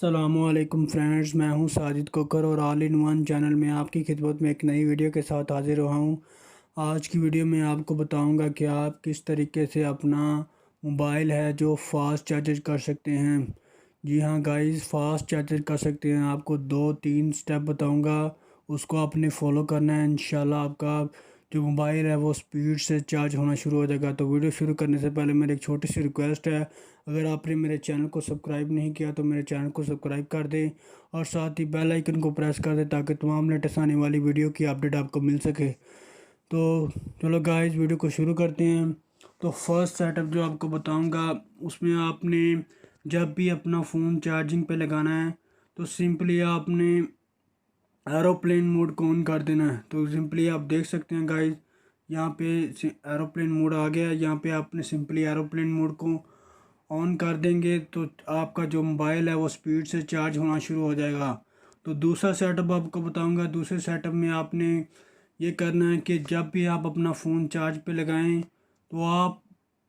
अस्सलामुअलैकुम फ्रेंड्स, मैं हूं साजिद-खोखर और ऑल इन वन चैनल में आपकी खिदमत में एक नई वीडियो के साथ हाजिर हुआ हूं। आज की वीडियो में आपको बताऊंगा कि आप किस तरीके से अपना मोबाइल है जो फास्ट चार्जर कर सकते हैं। जी हां गाइस, फास्ट चार्जर कर सकते हैं। आपको 2-3 स्टेप बताऊंगा, उसको आपने फॉलो करना है। इंशाल्लाह आपका जो मोबाइल है वो स्पीड से चार्ज होना शुरू हो जाएगा। तो वीडियो शुरू करने से पहले मेरी एक छोटी सी रिक्वेस्ट है, अगर आपने मेरे चैनल को सब्सक्राइब नहीं किया तो मेरे चैनल को सब्सक्राइब कर दें और साथ ही बेल आइकन को प्रेस कर दें ताकि तमाम लेटेस्ट आने वाली वीडियो की अपडेट आपको मिल सके। तो चलो गाइस, वीडियो को शुरू करते हैं। तो फर्स्ट सेटअप जो आपको बताऊंगा, उसमें आपने जब भी अपना फ़ोन चार्जिंग पे लगाना है तो सिंपली आपने एरोप्लेन मोड को ऑन कर देना है। तो सिंपली आप देख सकते हैं गाइस, यहाँ पे एरोप्लेन मोड आ गया है। यहाँ पे आपने सिंपली एरोप्लेन मोड को ऑन कर देंगे तो आपका जो मोबाइल है वो स्पीड से चार्ज होना शुरू हो जाएगा। तो दूसरा सेटअप आपको बताऊंगा। दूसरे सेटअप में आपने ये करना है कि जब भी आप अपना फ़ोन चार्ज पे लगाएं तो आप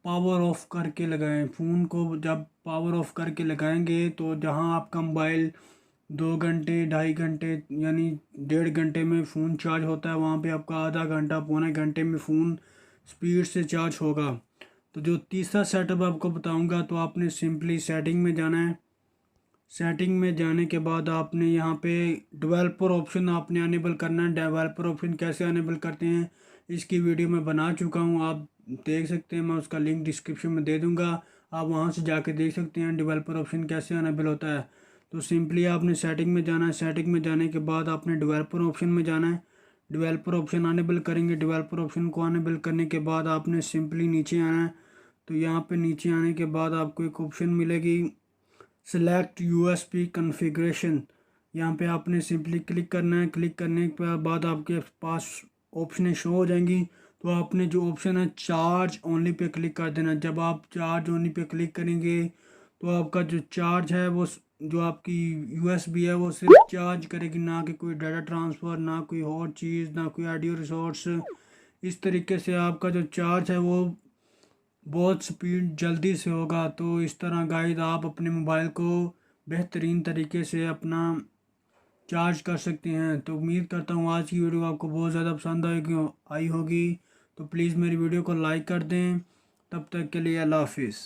पावर ऑफ करके लगाएं। फ़ोन को जब पावर ऑफ करके लगाएंगे तो जहां आपका मोबाइल 2 घंटे 2.5 घंटे यानी 1.5 घंटे में फ़ोन चार्ज होता है, वहाँ पे आपका आधा घंटा पौने घंटे में फ़ोन स्पीड से चार्ज होगा। तो जो तीसरा सेटअप आपको बताऊंगा, तो आपने सिंपली सेटिंग में जाना है। सेटिंग में जाने के बाद आपने यहाँ पे डेवलपर ऑप्शन आपने अनेबल करना है। डेवलपर ऑप्शन कैसे अनेबल करते हैं इसकी वीडियो मैं बना चुका हूँ, आप देख सकते हैं। मैं उसका लिंक डिस्क्रिप्शन में दे दूँगा, आप वहाँ से जाके देख सकते हैं डेवलपर ऑप्शन कैसे अनेबल होता है। तो सिंपली आपने सेटिंग में जाना है। सेटिंग में जाने के बाद आपने डेवलपर ऑप्शन में जाना है। डेवलपर ऑप्शन अनेबल करेंगे। डेवलपर ऑप्शन को अनेबल करने के बाद आपने सिंपली नीचे आना है। तो यहाँ पे नीचे आने के बाद आपको एक ऑप्शन मिलेगी, सेलेक्ट यूएसबी कॉन्फ़िगरेशन। यहाँ पे आपने सिंपली क्लिक करना है। क्लिक करने के बाद आपके पास ऑप्शन शो हो जाएंगी। तो आपने जो ऑप्शन है चार्ज ओनली पे क्लिक कर देना। जब आप चार्ज ओनली पे क्लिक करेंगे तो आपका जो चार्ज है वो जो आपकी यूएसबी है वो सिर्फ चार्ज करेगी, ना कि कोई डाटा ट्रांसफ़र, ना कोई और चीज़, ना कोई ऑडियो रिसोर्स। इस तरीके से आपका जो चार्ज है वो बहुत स्पीड जल्दी से होगा। तो इस तरह गाइस आप अपने मोबाइल को बेहतरीन तरीके से अपना चार्ज कर सकते हैं। तो उम्मीद करता हूँ आज की वीडियो आपको बहुत ज़्यादा पसंद आई होगी। तो प्लीज़ मेरी वीडियो को लाइक कर दें। तब तक के लिए अल्लाह हाफिज़।